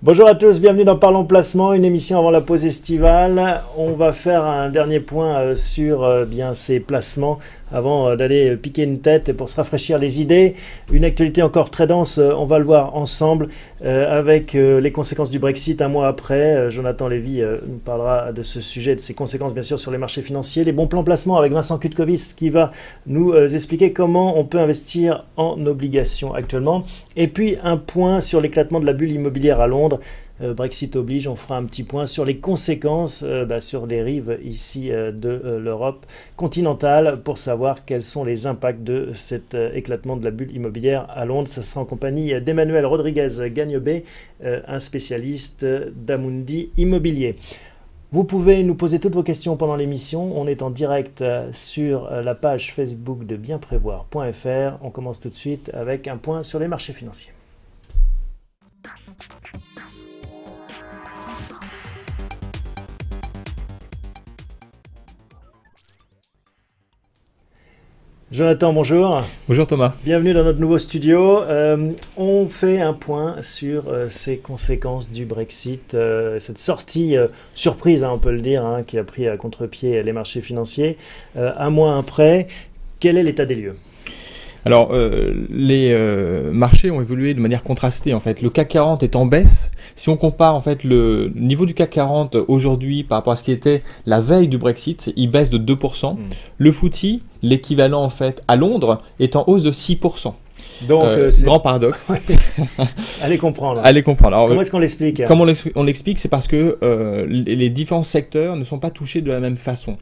Bonjour à tous, bienvenue dans Parlons Placement, une émission avant la pause estivale. On va faire un dernier point sur bien ces placements avant d'aller piquer une tête et pour se rafraîchir les idées. Une actualité encore très dense, on va le voir ensemble avec les conséquences du Brexit un mois après. Jonathan Lévy nous parlera de ce sujet, de ses conséquences bien sûr sur les marchés financiers. Les bons plans placement avec Vincent Kutkovis qui va nous expliquer comment on peut investir en obligations actuellement. Et puis un point sur l'éclatement de la bulle immobilière à Londres. Brexit oblige, on fera un petit point sur les conséquences sur les rives ici de l'Europe continentale pour savoir quels sont les impacts de cet éclatement de la bulle immobilière à Londres. Ça sera en compagnie d'Emmanuel Rodriguez-Gagnebé, un spécialiste d'Amundi Immobilier. Vous pouvez nous poser toutes vos questions pendant l'émission. On est en direct sur la page Facebook de bienprévoir.fr. On commence tout de suite avec un point sur les marchés financiers. Jonathan, bonjour. Bonjour Thomas. Bienvenue dans notre nouveau studio. On fait un point sur ces conséquences du Brexit, cette sortie surprise, on peut le dire, qui a pris à contre-pied les marchés financiers. Un mois après, quel est l'état des lieux ? Alors, les marchés ont évolué de manière contrastée en fait. Le CAC 40 est en baisse. Si on compare en fait le niveau du CAC 40 aujourd'hui par rapport à ce qui était la veille du Brexit, il baisse de 2%. Le FTSE, l'équivalent en fait à Londres, est en hausse de 6%. Donc, grand paradoxe. Allez comprendre. Allez comprendre. Alors, comment est-ce qu'on l'explique ? Comment on l'explique, c'est parce que les différents secteurs ne sont pas touchés de la même façon.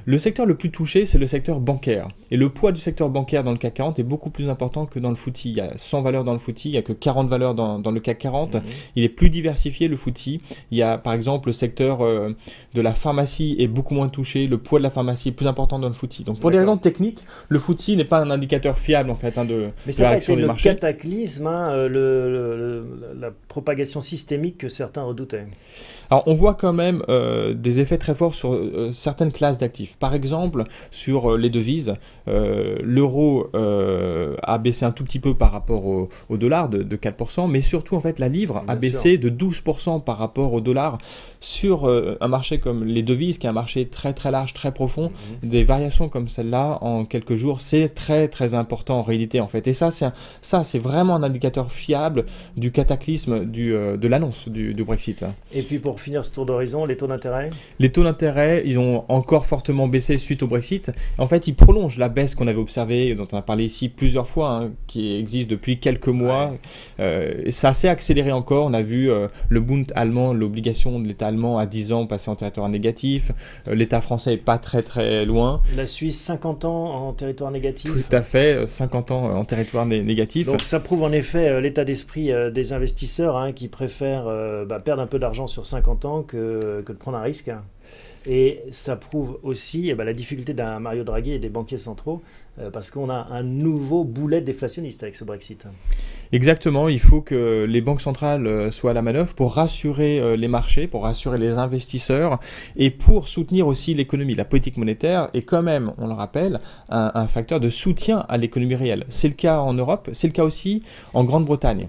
Le secteur le plus touché, c'est le secteur bancaire. Et le poids du secteur bancaire dans le CAC 40 est beaucoup plus important que dans le FTSE. Il y a 100 valeurs dans le FTSE, il n'y a que 40 valeurs dans le CAC 40. Il est plus diversifié, le FTSE. Il y a par exemple le secteur de la pharmacie est beaucoup moins touché. Le poids de la pharmacie est plus important dans le FTSE. Donc pour des raisons techniques, le FTSE n'est pas un indicateur fiable en fait de la réaction des marchés. Mais ça a été le cataclysme, la propagation systémique que certains redoutaient. Alors on voit quand même des effets très forts sur certaines classes d'actifs. Par exemple, sur les devises, l'euro a baissé un tout petit peu par rapport au dollar de 4%, mais surtout en fait la livre a baissé de 12% par rapport au dollar. Sur un marché comme les devises, qui est un marché très très large, très profond, des variations comme celle-là en quelques jours, c'est très très important en réalité en fait. Et ça c'est vraiment un indicateur fiable du cataclysme de l'annonce du Brexit. Et puis pour finir ce tour d'horizon, les taux d'intérêt ? Les taux d'intérêt, ils ont encore fortement baissé suite au Brexit. En fait, ils prolongent la baisse qu'on avait observée, dont on a parlé ici plusieurs fois, qui existe depuis quelques mois. Ça s'est accéléré encore. On a vu le Bund allemand, l'obligation de l'État allemand à 10 ans passer en territoire négatif. L'État français n'est pas très très loin. La Suisse, 50 ans en territoire négatif. Tout à fait, 50 ans en territoire négatif. Donc ça prouve en effet l'état d'esprit des investisseurs qui préfèrent perdre un peu d'argent sur 50 ans que de prendre un risque. Et ça prouve aussi la difficulté d'un Mario Draghi et des banquiers centraux parce qu'on a un nouveau boulet déflationniste avec ce Brexit. Exactement, il faut que les banques centrales soient à la manœuvre pour rassurer les marchés, pour rassurer les investisseurs et pour soutenir aussi l'économie. La politique monétaire est quand même, on le rappelle, un facteur de soutien à l'économie réelle. C'est le cas en Europe, c'est le cas aussi en Grande-Bretagne.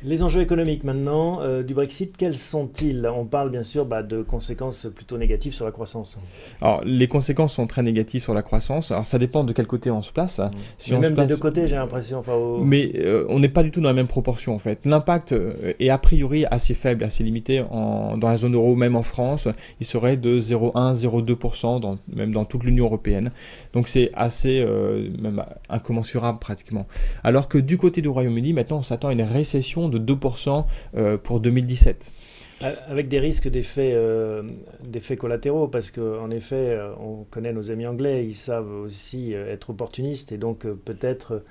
Les enjeux économiques maintenant du Brexit, quels sont-ils ? On parle bien sûr de conséquences plutôt négatives sur la croissance. Alors, les conséquences sont très négatives sur la croissance. Alors, ça dépend de quel côté on se place. Si même des deux côtés, j'ai l'impression. Mais on n'est pas du tout dans la même proportion, en fait. L'impact est a priori assez faible, assez limité dans la zone euro, même en France. Il serait de 0,1-0,2%, même dans toute l'Union européenne. Donc, c'est assez même incommensurable pratiquement. Alors que du côté du Royaume-Uni, maintenant, on s'attend à une récession de 2% pour 2017. Avec des risques d'effets collatéraux, parce qu'en effet, on connaît nos amis anglais, ils savent aussi être opportunistes et donc peut-être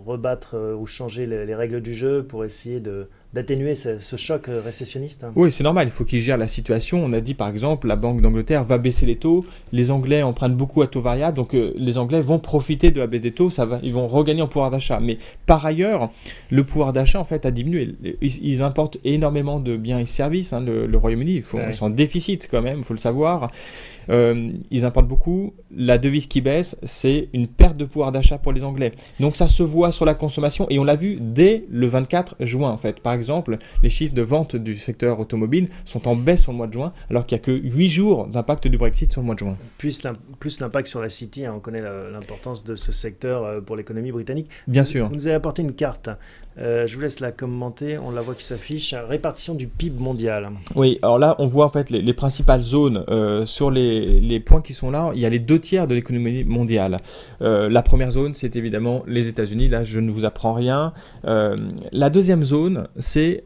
rebattre ou changer les règles du jeu pour essayer d'atténuer ce choc récessionniste. Oui, c'est normal, il faut qu'ils gèrent la situation. On a dit par exemple, la Banque d'Angleterre va baisser les taux, les Anglais empruntent beaucoup à taux variable, donc les Anglais vont profiter de la baisse des taux, ils vont regagner en pouvoir d'achat. Mais par ailleurs, le pouvoir d'achat en fait a diminué. Ils importent énormément de biens et services, le Royaume-Uni, ils sont en déficit quand même, il faut le savoir. Ils importent beaucoup, la devise qui baisse, c'est une perte de pouvoir d'achat pour les Anglais. Donc ça se voit sur la consommation et on l'a vu dès le 24 juin en fait. Par exemple, exemple, les chiffres de vente du secteur automobile sont en baisse sur le mois de juin, alors qu'il n'y a que 8 jours d'impact du Brexit sur le mois de juin. Plus l'impact sur la City, on connaît l'importance de ce secteur pour l'économie britannique. Bien sûr. Vous nous avez apporté une carte. Je vous laisse la commenter, on la voit qui s'affiche. Répartition du PIB mondial. Oui, alors là, on voit en fait les principales zones sur les points qui sont là. Il y a les 2/3 de l'économie mondiale. La première zone, c'est évidemment les États-Unis. Là, je ne vous apprends rien. La deuxième zone, c'est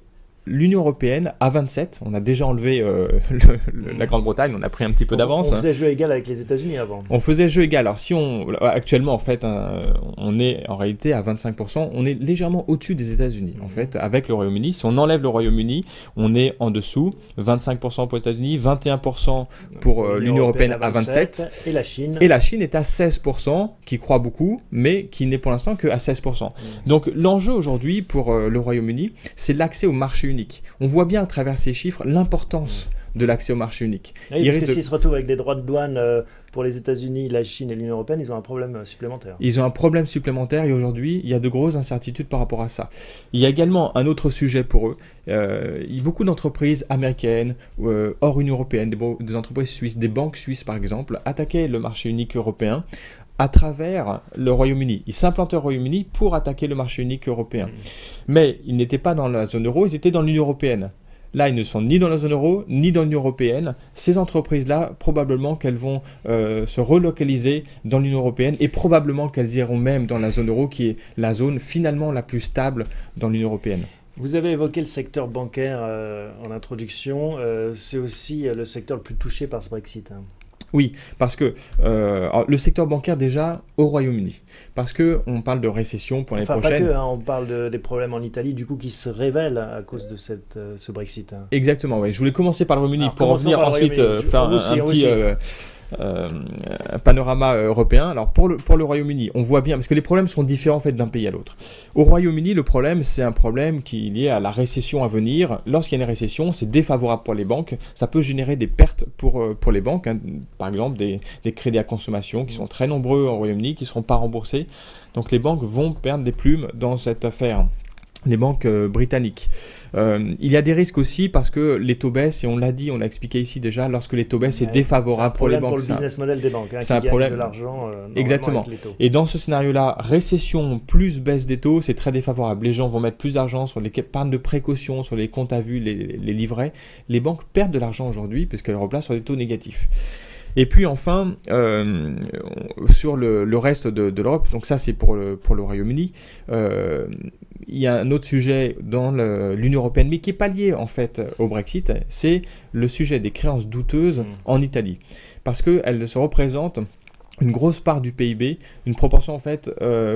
l'Union européenne à 27. On a déjà enlevé la Grande-Bretagne, on a pris un petit peu d'avance. On faisait jeu égal avec les États-Unis avant. On faisait jeu égal. Alors actuellement en fait, on est en réalité à 25%. On est légèrement au-dessus des États-Unis en fait avec le Royaume-Uni. Si on enlève le Royaume-Uni, on est en dessous. 25% pour les États-Unis, 21% pour l'Union européenne à 27. Et la Chine. Et la Chine est à 16%, qui croît beaucoup, mais qui n'est pour l'instant que à 16%. Donc l'enjeu aujourd'hui pour le Royaume-Uni, c'est l'accès au marché unique. On voit bien à travers ces chiffres l'importance de l'accès au marché unique. Oui, parce que s'ils se retrouvent avec des droits de douane pour les États-Unis, la Chine et l'Union européenne, ils ont un problème supplémentaire. Ils ont un problème supplémentaire et aujourd'hui, il y a de grosses incertitudes par rapport à ça. Il y a également un autre sujet pour eux. Il y a beaucoup d'entreprises américaines, hors Union européenne, des entreprises suisses, des banques suisses par exemple, attaquaient le marché unique européen à travers le Royaume-Uni. Ils s'implantaient au Royaume-Uni pour attaquer le marché unique européen. Mais ils n'étaient pas dans la zone euro, ils étaient dans l'Union européenne. Là, ils ne sont ni dans la zone euro, ni dans l'Union européenne. Ces entreprises-là, probablement qu'elles vont se relocaliser dans l'Union européenne et probablement qu'elles iront même dans la zone euro, qui est la zone finalement la plus stable dans l'Union européenne. Vous avez évoqué le secteur bancaire en introduction. C'est aussi le secteur le plus touché par ce Brexit. Oui, parce que le secteur bancaire déjà au Royaume-Uni, parce qu'on parle de récession pour l'année prochaine. Pas que, on parle des problèmes en Italie du coup qui se révèlent à cause de ce Brexit. Exactement, oui. Je voulais commencer par le Royaume-Uni pour revenir ensuite faire un petit panorama européen. Alors pour le Royaume-Uni, on voit bien, parce que les problèmes sont différents en fait d'un pays à l'autre. Au Royaume-Uni, le problème, c'est un problème qui est lié à la récession à venir. Lorsqu'il y a une récession, c'est défavorable pour les banques. Ça peut générer des pertes pour les banques. Hein. Par exemple, des crédits à consommation qui sont très nombreux au Royaume-Uni, qui ne seront pas remboursés. Donc les banques vont perdre des plumes dans cette affaire. Les banques britanniques. Il y a des risques aussi parce que les taux baissent, et on l'a dit, on l'a expliqué ici déjà, lorsque les taux baissent, c'est défavorable pour les banques. C'est un problème pour le business model des banques, c'est un problème de l'argent. Exactement. Avec les taux. Et dans ce scénario-là, récession plus baisse des taux, c'est très défavorable. Les gens vont mettre plus d'argent sur les épargnes de précaution, sur les comptes à vue, les livrets. Les banques perdent de l'argent aujourd'hui puisqu'elles replacent sur des taux négatifs. Et puis enfin, sur le reste de l'Europe, donc ça c'est pour le Royaume-Uni, il y a un autre sujet dans l'Union européenne, mais qui n'est pas lié en fait au Brexit, c'est le sujet des créances douteuses en Italie. Parce qu'elles se représentent une grosse part du PIB, une proportion en fait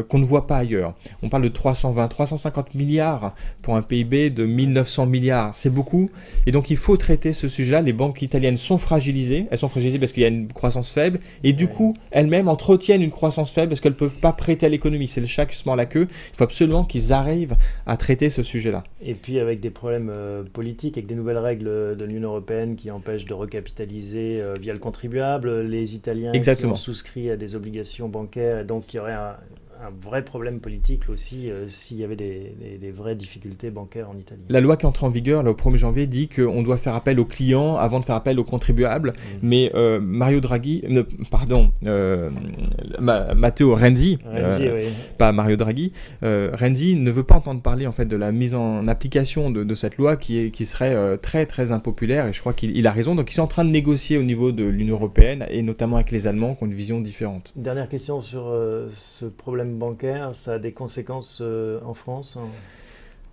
qu'on ne voit pas ailleurs. On parle de 350 milliards pour un PIB de 1900 milliards. C'est beaucoup. Et donc il faut traiter ce sujet-là. Les banques italiennes sont fragilisées. Elles sont fragilisées parce qu'il y a une croissance faible. Et du coup, elles-mêmes entretiennent une croissance faible parce qu'elles ne peuvent pas prêter à l'économie. C'est le chat qui se mord la queue. Il faut absolument qu'ils arrivent à traiter ce sujet-là. Et puis avec des problèmes politiques, avec des nouvelles règles de l'Union européenne qui empêchent de recapitaliser via le contribuable, les Italiens qui ont souscrit à des obligations bancaires, et donc il y aurait un vrai problème politique aussi s'il y avait des vraies difficultés bancaires en Italie. La loi qui entre en vigueur là, au 1er janvier dit qu'on doit faire appel aux clients avant de faire appel aux contribuables, mais Mario Draghi, Matteo Renzi, oui. pas Mario Draghi, Renzi ne veut pas entendre parler en fait de la mise en application de cette loi qui serait très très impopulaire, et je crois qu'il a raison. Donc ils sont en train de négocier au niveau de l'Union européenne et notamment avec les Allemands qui ont une vision différente. Dernière question sur ce problème bancaire, ça a des conséquences en France ?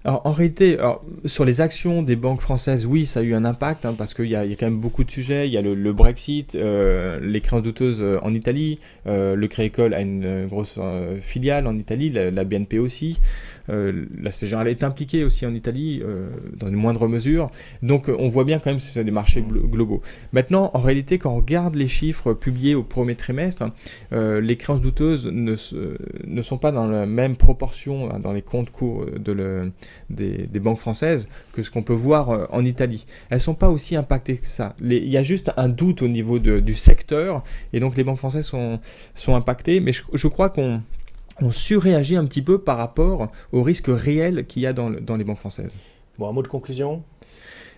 Alors, en réalité, sur les actions des banques françaises, oui, ça a eu un impact, hein, parce qu'il y a quand même beaucoup de sujets. Il y a le Brexit, les créances douteuses en Italie, le Crédit Agricole a une grosse filiale en Italie, la BNP aussi. La Société Générale est impliquée aussi en Italie, dans une moindre mesure. Donc on voit bien quand même que c'est des marchés globaux. Maintenant, en réalité, quand on regarde les chiffres publiés au premier trimestre, les créances douteuses ne sont pas dans la même proportion dans les comptes courts des banques françaises que ce qu'on peut voir en Italie. Elles ne sont pas aussi impactées que ça. Il y a juste un doute au niveau du secteur, et donc les banques françaises sont impactées, mais je crois qu'on surréagit un petit peu par rapport aux risques réels qu'il y a dans les banques françaises. Bon, un mot de conclusion?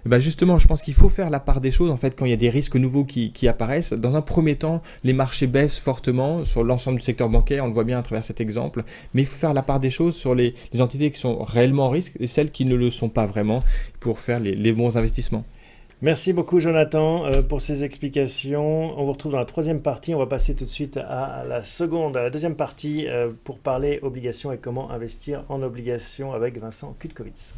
Ben justement, je pense qu'il faut faire la part des choses en fait quand il y a des risques nouveaux qui apparaissent. Dans un premier temps, les marchés baissent fortement sur l'ensemble du secteur bancaire, on le voit bien à travers cet exemple, mais il faut faire la part des choses sur les entités qui sont réellement en risque et celles qui ne le sont pas vraiment pour faire les bons investissements. Merci beaucoup Jonathan pour ces explications. On vous retrouve dans la troisième partie. On va passer tout de suite à la deuxième partie pour parler obligations et comment investir en obligations avec Vincent Kutkovitz.